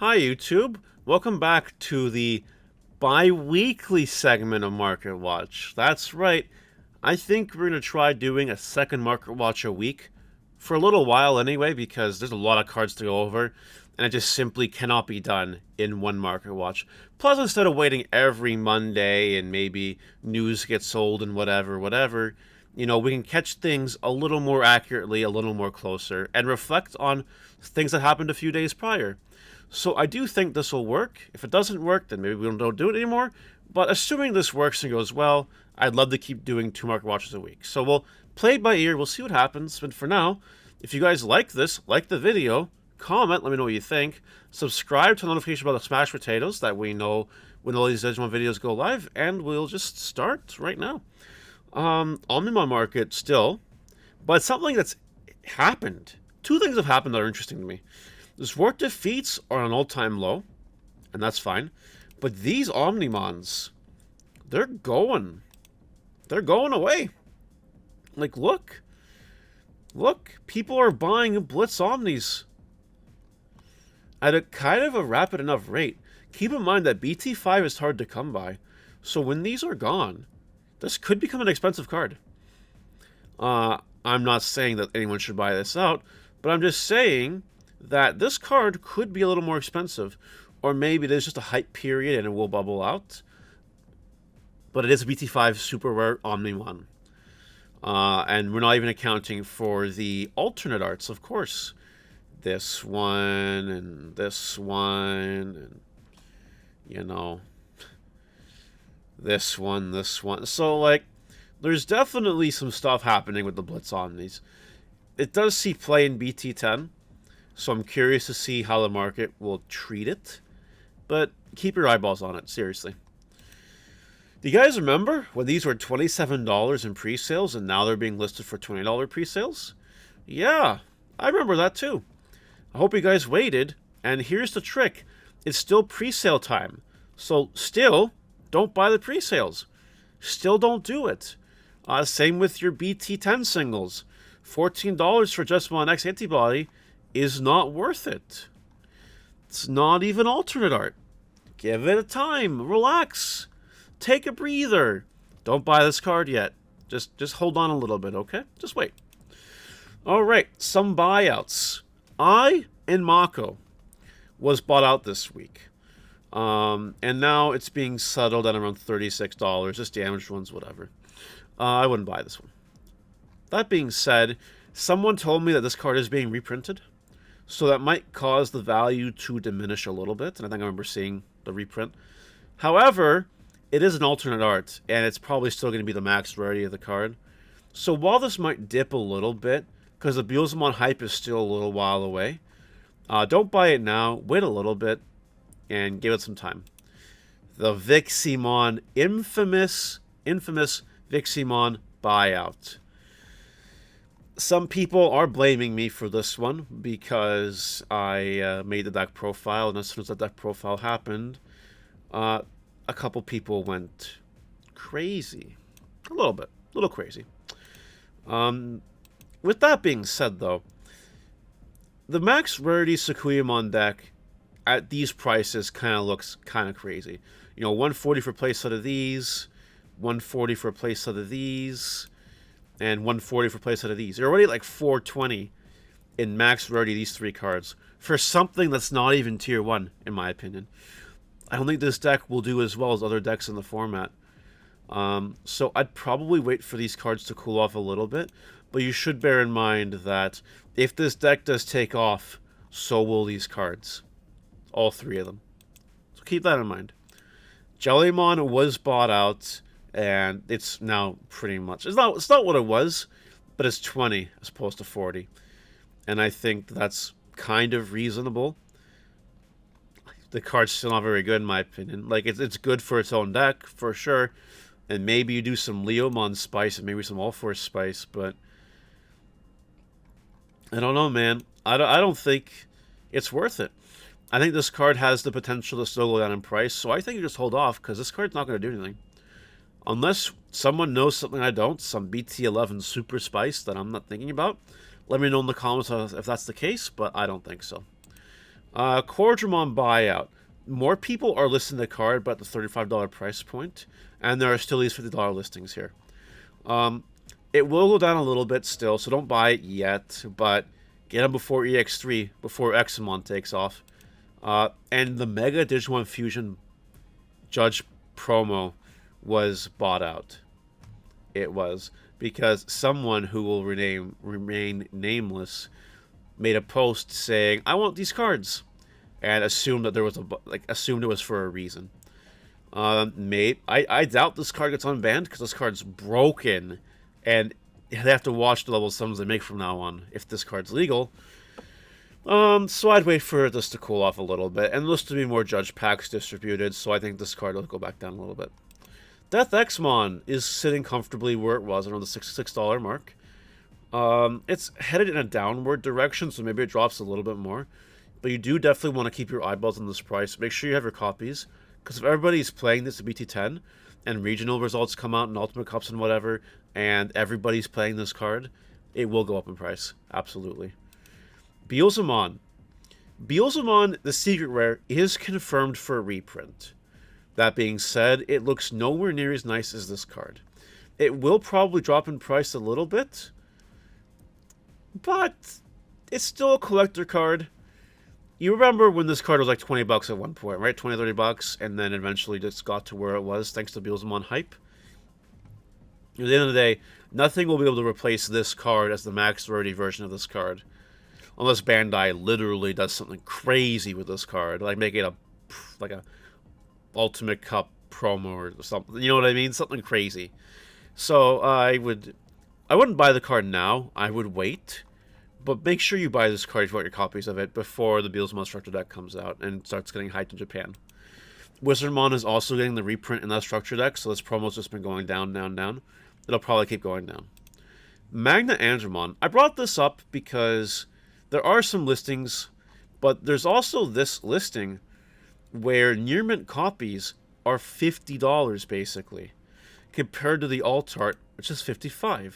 Hi YouTube, welcome back to the bi-weekly segment of Market Watch. That's right, I think we're going to try doing a second Market Watch a week for a little while anyway, because there's a lot of cards to go over and it just simply cannot be done in one Market Watch. Plus, instead of waiting every Monday and maybe news gets sold and whatever, we can catch things a little more accurately, a little more closer, and reflect on things that happened a few days prior. So I do think this will work. If it doesn't work, then maybe we don't do it anymore. But assuming this works and goes well, I'd love to keep doing 2 market watches a week. So we'll play it by ear. We'll see what happens. But for now, if you guys like this, like the video, comment, let me know what you think. Subscribe to the notification about the smashed potatoes. That way you know when all these Digimon videos go live. And we'll just start right now. Omnimon market still. But something that's happened. Two things have happened that are interesting to me. The Sword defeats are an all-time low, and that's fine. But these Omnimons, they're going away. Like, look, people are buying Blitz Omnis at a kind of a rapid enough rate. Keep in mind that BT5 is hard to come by, so when these are gone, this could become an expensive card. I'm not saying that anyone should buy this out, but I'm just saying that this card could be a little more expensive, or maybe there's just a hype period and it will bubble out. But it is a BT5 super rare Omnimon. And we're not even accounting for the alternate arts, of course. This one, and this one, and, this one. So, like, there's definitely some stuff happening with the Blitz Omnis. It does see play in BT10. So I'm curious to see how the market will treat it. But keep your eyeballs on it, seriously. Do you guys remember when these were $27 in pre-sales and now they're being listed for $20 pre-sales? Yeah, I remember that too. I hope you guys waited. And here's the trick. It's still pre-sale time. So still, don't buy the pre-sales. Still don't do it. Same with your BT10 singles. $14 for Digimon X Antibody is not worth it. It's not even alternate art. Give it a time. Relax. Take a breather. Don't buy this card yet. Just hold on a little bit, okay? Just wait. Alright, some buyouts. And Mako was bought out this week. And now it's being settled at around $36. Just damaged ones, whatever. I wouldn't buy this one. That being said, someone told me that this card is being reprinted. So that might cause the value to diminish a little bit. And I think I remember seeing the reprint. However, it is an alternate art. And it's probably still going to be the max rarity of the card. So while this might dip a little bit, because the Buyouts hype is still a little while away, don't buy it now. Wait a little bit. And give it some time. The Viximon, infamous Viximon buyout. Some people are blaming me for this one because I made the deck profile, and as soon as the deck profile happened, a couple people went crazy. A little crazy. With that being said, though, the max rarity Sakuyamon deck at these prices kind of looks kind of crazy. 140 for playset of these, 140 for playset of these, and 140 for playset of these. They're already like 420 in max rarity, these three cards, for something that's not even tier 1, in my opinion. I don't think this deck will do as well as other decks in the format. So I'd probably wait for these cards to cool off a little bit, but you should bear in mind that if this deck does take off, so will these cards. All three of them. So keep that in mind. Jellymon was bought out, and it's now pretty much... It's not what it was, but it's 20 as opposed to 40. And I think that's kind of reasonable. The card's still not very good, in my opinion. Like, it's good for its own deck, for sure. And maybe you do some Leomon spice and maybe some All-Force spice, but... I don't know, man. I don't think it's worth it. I think this card has the potential to still go down in price, so I think you just hold off, because this card's not going to do anything. Unless someone knows something I don't, some BT11 super spice that I'm not thinking about, let me know in the comments if that's the case, but I don't think so. Quadramon Buyout. More people are listing the card, but at the $35 price point, and there are still these $50 listings here. It will go down a little bit still, so don't buy it yet, but get them before EX3, before Examon takes off. And the Mega Digimon Fusion Judge promo was bought out. It was because someone who will remain nameless made a post saying, "I want these cards," and assumed that there was assumed it was for a reason. I doubt this card gets unbanned because this card's broken, and they have to watch the level sums they make from now on if this card's legal. So I'd wait for this to cool off a little bit, and there's to be more Judge packs distributed, so I think this card will go back down a little bit. Death Exmon is sitting comfortably where it was, around the $66 mark. It's headed in a downward direction, so maybe it drops a little bit more. But you do definitely want to keep your eyeballs on this price. Make sure you have your copies, because if everybody's playing this at BT10, and regional results come out in Ultimate Cups and whatever, and everybody's playing this card, it will go up in price. Absolutely. Buyouts. Buyouts, the secret rare, is confirmed for a reprint. That being said, it looks nowhere near as nice as this card. It will probably drop in price a little bit, but it's still a collector card. You remember when this card was like 20 bucks at one point, right? 20, 30 bucks, and then eventually just got to where it was thanks to Buyouts hype. At the end of the day, nothing will be able to replace this card as the max rarity version of this card. Unless Bandai literally does something crazy with this card, like make it a Ultimate Cup promo or something. You know what I mean? Something crazy. So I wouldn't buy the card now. I would wait, but make sure you buy this card if you want your copies of it before the Buyouts Structure deck comes out and starts getting hyped in Japan. Wizardmon is also getting the reprint in that structure deck, so this promo's just been going down, down, down. It'll probably keep going down. Magna Andromon. I brought this up because there are some listings, but there's also this listing where near mint copies are $50 basically, compared to the alt art, which is $55.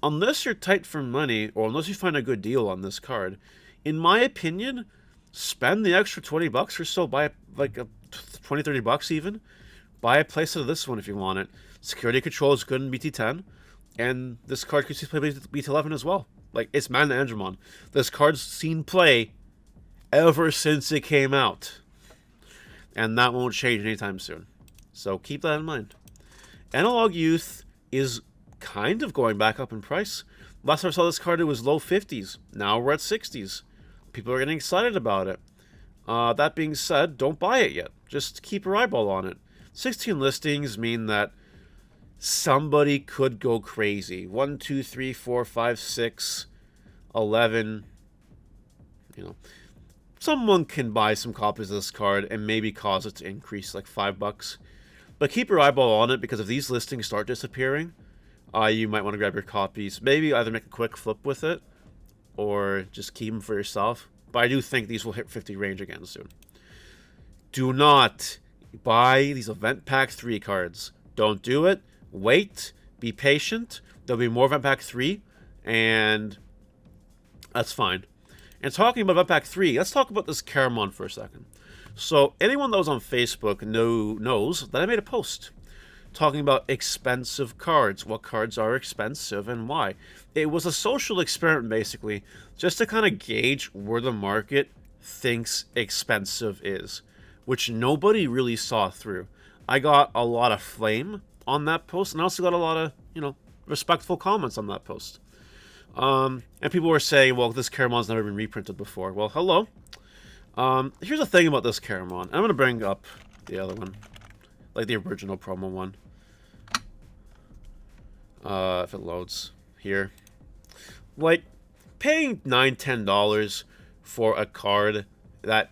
Unless you're tight for money, or unless you find a good deal on this card, in my opinion, spend the extra 20 bucks or so, buy like a 20, 30 bucks even, buy a playset of this one if you want it. Security control is good in BT10, and this card could play BT11 as well. Like, it's Magna Andromon. This card's seen play ever since it came out, and that won't change anytime soon, so keep that in mind. Analog Youth is kind of going back up in price. Last time I saw this card, it was low 50s. Now we're at 60s. People are getting excited about it. That being said, don't buy it yet. Just keep your eyeball on it. 16 listings mean that somebody could go crazy. 1, 2, 3, 4, 5, 6, 11. You know, someone can buy some copies of this card and maybe cause it to increase like $5. But keep your eyeball on it, because if these listings start disappearing, you might want to grab your copies. Maybe either make a quick flip with it, or just keep them for yourself. But I do think these will hit 50 range again soon. Do not buy these Event Pack 3 cards. Don't do it. Wait. Be patient. There'll be more Event Pack 3, and that's fine. And talking about Event Pack 3, let's talk about this Caramon for a second. So anyone that was on Facebook knows that I made a post talking about expensive cards, what cards are expensive and why. It was a social experiment, basically, just to kind of gauge where the market thinks expensive is, which nobody really saw through. I got a lot of flame on that post, and I also got a lot of, respectful comments on that post. And people were saying, well, this Caramon's never been reprinted before. Well, hello. Here's the thing about this Caramon. I'm going to bring up the other one, like the original promo one. If it loads here. Like, paying $9, $10 for a card that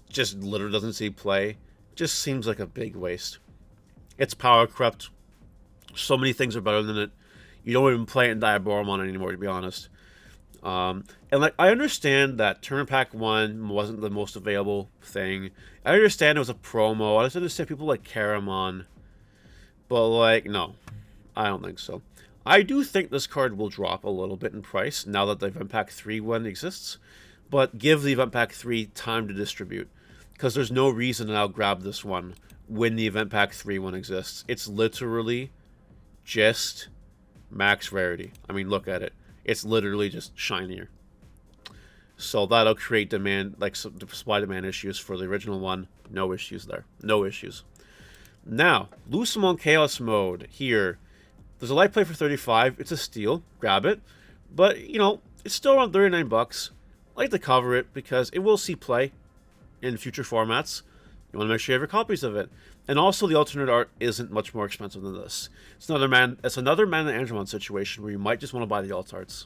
just literally doesn't see play just seems like a big waste. It's power corrupt. So many things are better than it. You don't even play it in Diaboromon anymore, to be honest. And like, I understand that Tournament Pack 1 wasn't the most available thing. I understand it was a promo. I just understand people like Caramon. But like, no. I don't think so. I do think this card will drop a little bit in price now that the Event Pack 3 one exists. but give the event pack 3 time to distribute, because there's no reason to now grab this one when the event pack 3 one exists. It's literally just max rarity. I mean, look at it. It's literally just shinier. So that'll create demand, like supply demand issues for the original one. No issues there. No issues. Now, Lucemon Chaos Mode here. There's a light play for 35. It's a steal. Grab it. But, you know, it's still around 39 bucks. I like to cover it because it will see play in future formats. You want to make sure you have your copies of it. And also, the alternate art isn't much more expensive than this. It's another Mana Andromon situation where you might just want to buy the alt arts,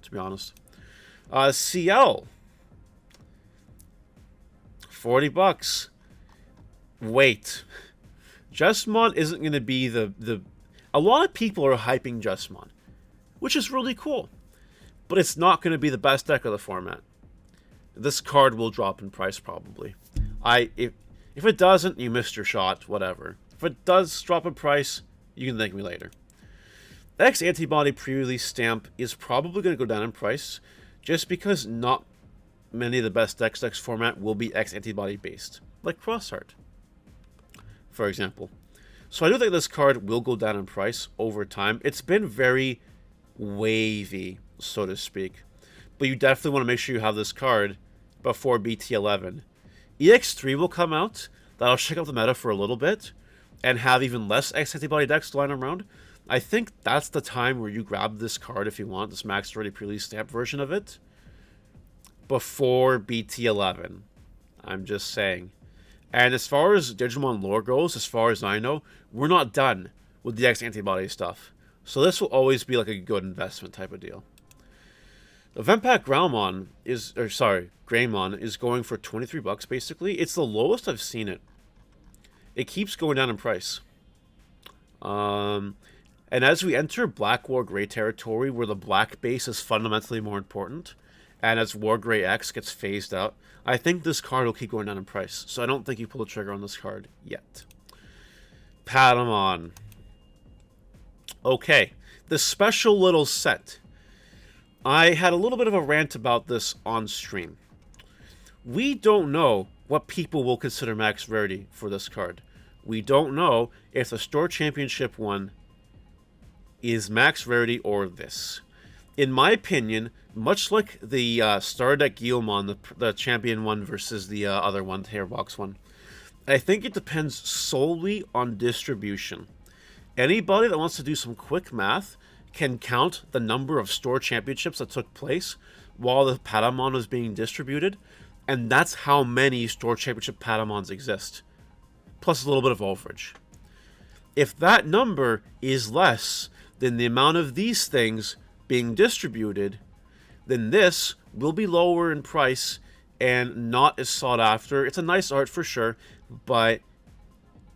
to be honest. CL. 40 bucks. Wait. Justmon isn't going to be the... A lot of people are hyping Justmon, which is really cool. But it's not going to be the best deck of the format. This card will drop in price, probably. If it doesn't, you missed your shot, whatever. If it does drop in price, you can thank me later. X Antibody pre-release stamp is probably going to go down in price, just because not many of the best decks format will be X Antibody based, like Crossheart, for example. So I do think this card will go down in price over time. It's been very wavy, so to speak. But you definitely want to make sure you have this card before BT11. EX3 will come out. That'll shake up the meta for a little bit and have even less X Antibody decks lying around. I think that's the time where you grab this card if you want, this max already pre-release stamp version of it, before BT11. I'm just saying. And as far as Digimon lore goes, as far as I know, we're not done with the X Antibody stuff. So this will always be like a good investment type of deal. Event Pack Greymon is going for 23 bucks basically. It's the lowest I've seen it. It keeps going down in price. And as we enter Black War Grey territory, where the black base is fundamentally more important, and as War Grey X gets phased out, I think this card will keep going down in price. So I don't think you pull the trigger on this card yet. Patamon. Okay, this special little set. I had a little bit of a rant about this on stream. We don't know what people will consider max rarity for this card. We don't know if the Store Championship one is max rarity or this. In my opinion, much like the Star Deck Guilmon, the champion one versus the other one, the Hairbox one, I think it depends solely on distribution. Anybody that wants to do some quick math can count the number of Store Championships that took place while the Patamon was being distributed, and that's how many Store Championship Patamons exist, plus a little bit of overage. If that number is less than the amount of these things being distributed, then this will be lower in price and not as sought after. It's a nice art for sure, but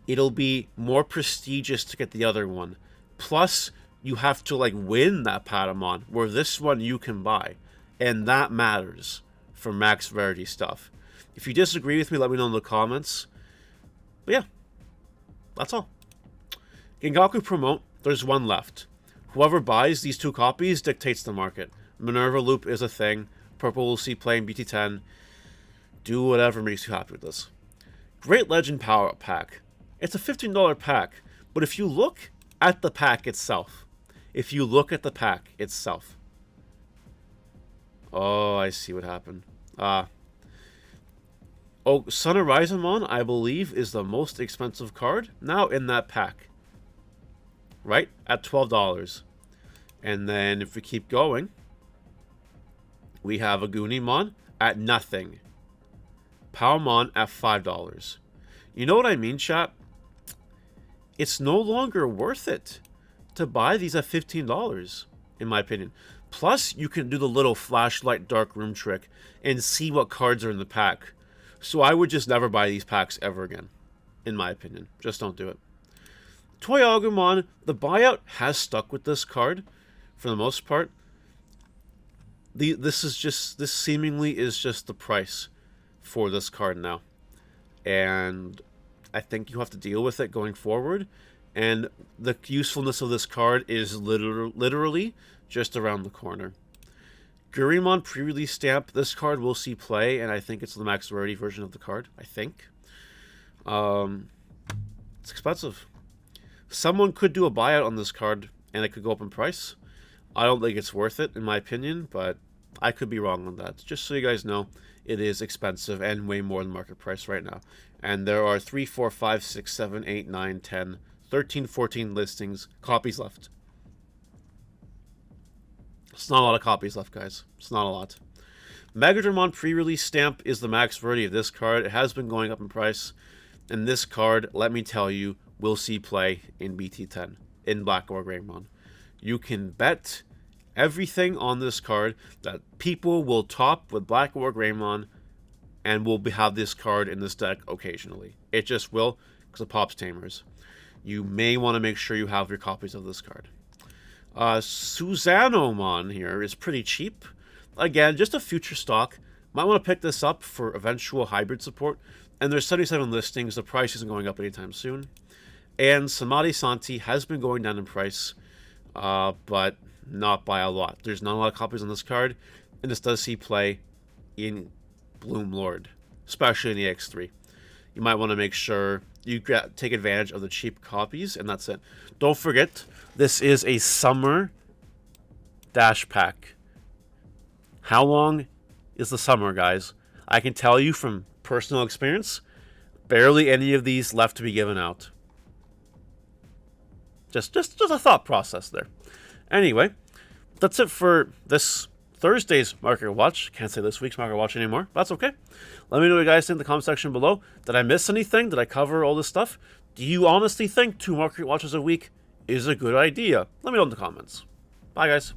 it'll be more prestigious to get the other one. Plus, you have to like win that Patamon, where this one you can buy, and that matters for max rarity stuff. If you disagree with me, let me know in the comments. But yeah, that's all. Gengaku Promote, there's one left. Whoever buys these 2 copies dictates the market. Minerva Loop is a thing. Purple will see play in BT10. Do whatever makes you happy with this. Great Legend Power Up Pack. It's a $15 pack, but if you look at the pack itself, oh, I see what happened. Sun Horizonmon, I believe, is the most expensive card now in that pack. Right? At $12. And then if we keep going, we have a Agunimon at nothing. Palmon at $5. You know what I mean, chat? It's no longer worth it to buy these at $15, in my opinion. Plus, you can do the little flashlight dark room trick and see what cards are in the pack. So I would just never buy these packs ever again, in my opinion. Just don't do it. Toy Agumon, the buyout has stuck with this card for the most part. This seemingly is just the price for this card now. And I think you have to deal with it going forward. And the usefulness of this card is literally just around the corner. Gurimon pre-release stamp. This card will see play, and I think it's the max rarity version of the card. I think. It's expensive. Someone could do a buyout on this card, and it could go up in price. I don't think it's worth it, in my opinion, but I could be wrong on that. Just so you guys know, it is expensive and way more than market price right now. And there are 3, 4, 5, 6, 7, 8, 9, 10, 13, 14 listings, copies left. It's not a lot of copies left, guys. It's not a lot. Megadramon pre-release stamp is the max rarity of this card. It has been going up in price. And this card, let me tell you, will see play in BT10, in Black or Greymon. You can bet everything on this card that people will top with Black or Greymon and will have this card in this deck occasionally. It just will, because it pops Tamers. You may want to make sure you have your copies of this card. Susanomon here is pretty cheap. Again, just a future stock. Might want to pick this up for eventual hybrid support. And there's 77 listings. The price isn't going up anytime soon. And Samadhi Santi has been going down in price, but not by a lot. There's not a lot of copies on this card, and this does see play in Bloom Lord, especially in the X3. You might want to make sure you take advantage of the cheap copies, and that's it. Don't forget, this is a summer dash pack. How long is the summer, guys? I can tell you from personal experience, barely any of these left to be given out. Just a thought process there. Anyway, that's it for this Thursday's Market Watch. Can't say this week's Market Watch anymore. That's okay. Let me know what you guys think in the comment section below. Did I miss anything? Did I cover all this stuff? Do you honestly think 2 Market Watches a week is a good idea? Let me know in the comments. Bye, guys.